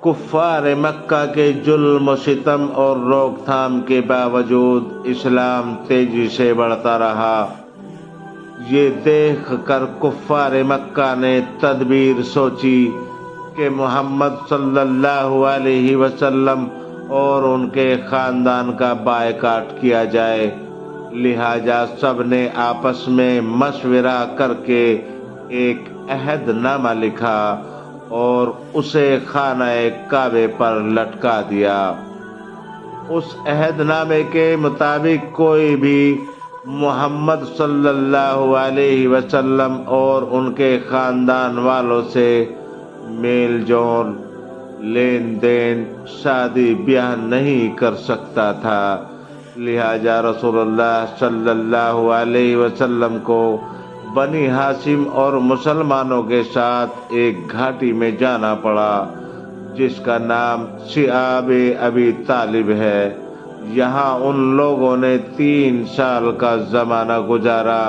کفار مکہ کے ظلم و ستم اور روک تھام کے باوجود اسلام تیزی سے بڑھتا رہا۔ یہ دیکھ کر کفار مکہ نے تدبیر سوچی کہ محمد صلی اللہ علیہ وسلم اور ان کے خاندان کا بائیکاٹ کیا جائے۔ لہٰذا سب نے آپس میں مشورہ کر کے ایک عہد نامہ لکھا اور اسے خانہ کعبے پر لٹکا دیا۔ اس عہد نامے کے مطابق کوئی بھی محمد صلی اللہ علیہ وسلم اور ان کے خاندان والوں سے میل جول، لین دین، شادی بیاہ نہیں کر سکتا تھا۔ لہٰذا رسول اللہ صلی اللہ علیہ وسلم کو بنی ہاشم اور مسلمانوں کے ساتھ ایک گھاٹی میں جانا پڑا جس کا نام شعاب ابی طالب ہے۔ یہاں ان لوگوں نے 3 سال کا زمانہ گزارا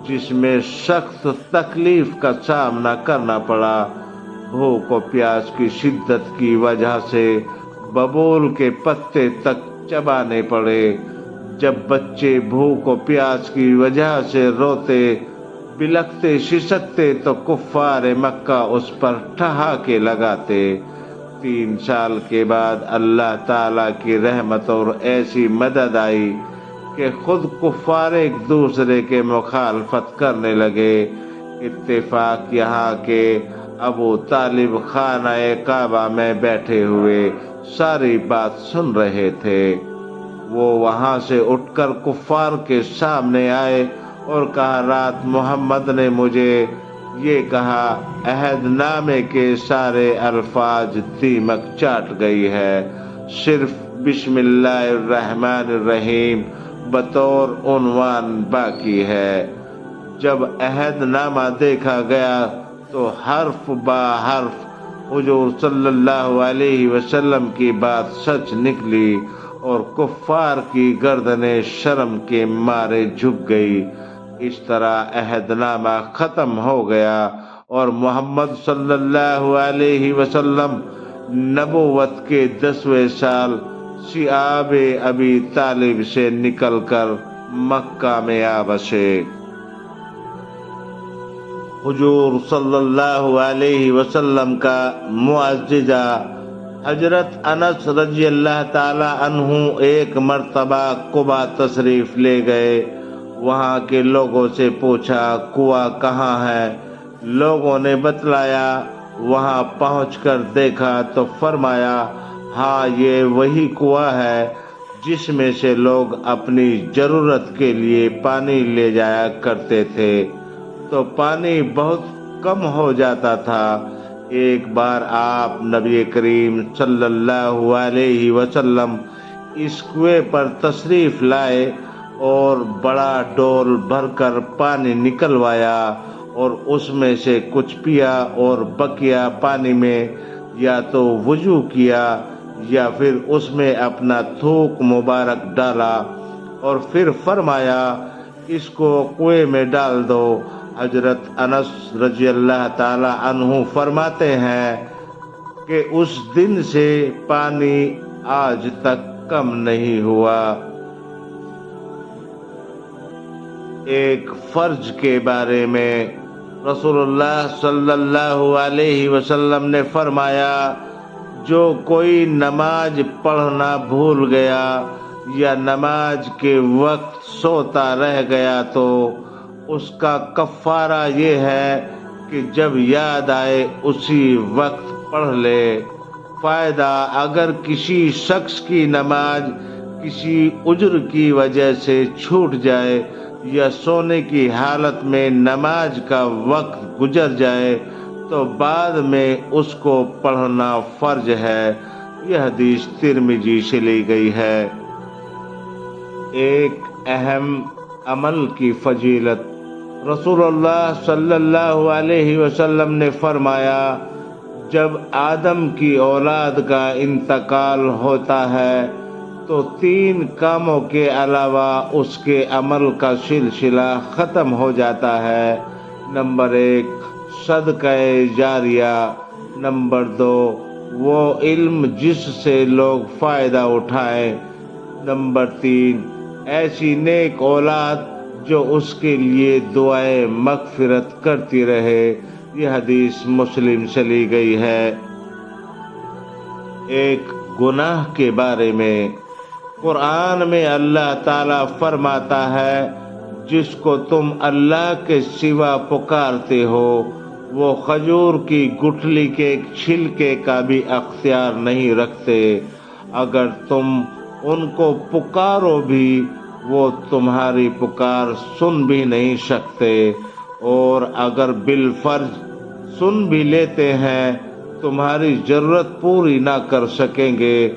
جس میں سخت تکلیف کا سامنا کرنا پڑا۔ بھوک و پیاس کی شدت کی وجہ سے ببول کے پتے تک چبانے پڑے۔ جب بچے بھوک و پیاس کی وجہ سے روتے بلکتے سسکتے تو کفار مکہ اس پر ٹھہاکے لگاتے۔ 3 سال کے بعد اللہ تعالیٰ کی رحمت اور ایسی مدد آئی کہ خود کفار ایک دوسرے کے مخالفت کرنے لگے۔ اتفاق یہاں کے ابو طالب خانہ کعبہ میں بیٹھے ہوئے ساری بات سن رہے تھے۔ وہ وہاں سے اٹھ کر کفار کے سامنے آئے اور کہا، رات محمد نے مجھے یہ کہا، عہد نامے کے سارے الفاظ دیمک چاٹ گئی ہے، صرف بسم اللہ الرحمن الرحیم بطور عنوان باقی ہے۔ جب عہد نامہ دیکھا گیا تو حرف با حرف حضور صلی اللہ علیہ وسلم کی بات سچ نکلی اور کفار کی گردنیں شرم کے مارے جھک گئی۔ اس طرح عہد نامہ ختم ہو گیا اور محمد صلی اللہ علیہ وسلم نبوت کے 10ویں سال شعاب ابی طالب سے نکل کر مکہ میں آ بسے۔ حضور صلی اللہ علیہ وسلم کا معجزہ۔ حضرت انس رضی اللہ تعالی عنہ ایک مرتبہ قبا تشریف لے گئے۔ وہاں کے لوگوں سے پوچھا، کنواں کہاں ہے؟ لوگوں نے بتلایا۔ وہاں پہنچ کر دیکھا تو فرمایا، ہاں یہ وہی کنواں ہے جس میں سے لوگ اپنی ضرورت کے لیے پانی لے جایا کرتے تھے تو پانی بہت کم ہو جاتا تھا۔ ایک بار آپ نبی کریم صلی اللہ علیہ وسلم اس کنویں پر تشریف لائے اور بڑا ڈول بھر کر پانی نکلوایا اور اس میں سے کچھ پیا اور بقیہ پانی میں یا تو وضو کیا یا پھر اس میں اپنا تھوک مبارک ڈالا اور پھر فرمایا، اس کو کنویں میں ڈال دو۔ حضرت انس رضی اللہ تعالی عنہ فرماتے ہیں کہ اس دن سے پانی آج تک کم نہیں ہوا۔ ایک فرض کے بارے میں رسول اللہ صلی اللہ علیہ وسلم نے فرمایا، جو کوئی نماز پڑھنا بھول گیا یا نماز کے وقت سوتا رہ گیا تو اس کا کفارہ یہ ہے کہ جب یاد آئے اسی وقت پڑھ لے۔ فائدہ، اگر کسی شخص کی نماز کسی عذر کی وجہ سے چھوٹ جائے یا سونے کی حالت میں نماز کا وقت گزر جائے تو بعد میں اس کو پڑھنا فرض ہے۔ یہ حدیث ترمذی سے لی گئی ہے۔ ایک اہم عمل کی فضیلت۔ رسول اللہ صلی اللہ علیہ وسلم نے فرمایا، جب آدم کی اولاد کا انتقال ہوتا ہے تو 3 کاموں کے علاوہ اس کے عمل کا سلسلہ ختم ہو جاتا ہے۔ نمبر 1 صدقہ جاریہ، نمبر 2 وہ علم جس سے لوگ فائدہ اٹھائیں۔ نمبر 3، ایسی نیک اولاد جو اس کے لیے دعائیں مغفرت کرتی رہے۔ یہ حدیث مسلم سے لی گئی ہے۔ ایک گناہ کے بارے میں قرآن میں اللہ تعالیٰ فرماتا ہے، جس کو تم اللہ کے سوا پکارتے ہو وہ کھجور کی گٹھلی کے ایک چھلکے کا بھی اختیار نہیں رکھتے۔ اگر تم ان کو پکارو بھی وہ تمہاری پکار سن بھی نہیں سکتے، اور اگر بالفرض سن بھی لیتے ہیں تمہاری ضرورت پوری نہ کر سکیں گے،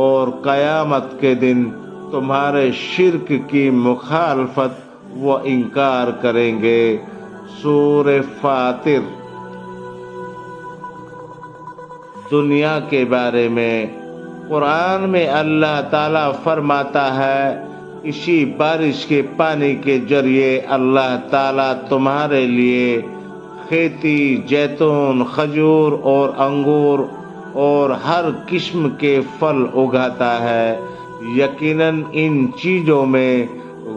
اور قیامت کے دن تمہارے شرک کی مخالفت وہ انکار کریں گے۔ سورہ فاطر۔ دنیا کے بارے میں قرآن میں اللہ تعالیٰ فرماتا ہے، اسی بارش کے پانی کے ذریعے اللہ تعالیٰ تمہارے لیے کھیتی، زیتون، کھجور اور انگور اور ہر قسم کے پھل اگاتا ہے۔ یقیناً ان چیزوں میں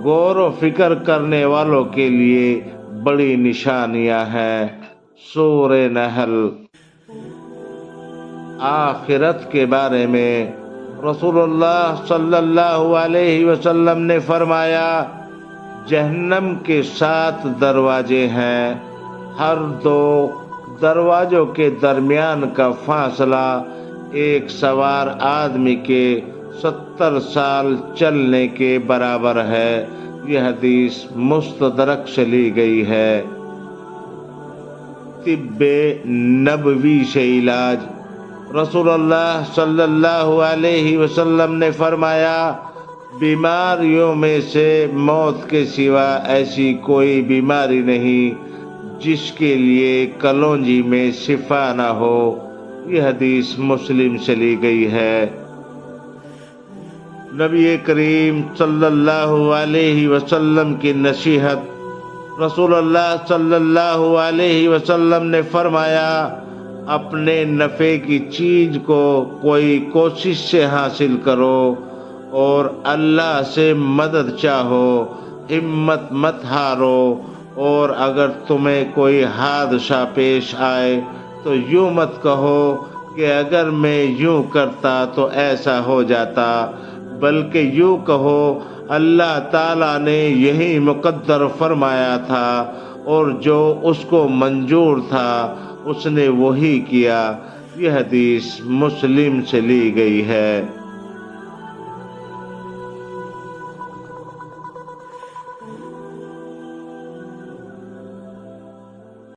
غور و فکر کرنے والوں کے لیے بڑی نشانیاں ہیں۔ سورہ نحل۔ آخرت کے بارے میں رسول اللہ صلی اللہ علیہ وسلم نے فرمایا، جہنم کے 7 دروازے ہیں، ہر 2 دروازوں کے درمیان کا فاصلہ ایک سوار آدمی کے 70 سال چلنے کے برابر ہے۔ یہ حدیث مستدرک سے لی گئی ہے۔ طب نبوی سے علاج۔ رسول اللہ صلی اللہ علیہ وسلم نے فرمایا، بیماریوں میں سے موت کے سوا ایسی کوئی بیماری نہیں جس کے لیے کلونجی میں شفا نہ ہو۔ یہ حدیث مسلم سے لی گئی ہے۔ نبی کریم صلی اللہ علیہ وسلم کی نصیحت۔ رسول اللہ صلی اللہ علیہ وسلم نے فرمایا، اپنے نفع کی چیز کو کوئی کوشش سے حاصل کرو اور اللہ سے مدد چاہو، ہمت مت ہارو، اور اگر تمہیں کوئی حادثہ پیش آئے تو یوں مت کہو کہ اگر میں یوں کرتا تو ایسا ہو جاتا، بلکہ یوں کہو اللہ تعالیٰ نے یہی مقدر فرمایا تھا، اور جو اس کو منظور تھا اس نے وہی کیا۔ یہ حدیث مسلم سے لی گئی ہے۔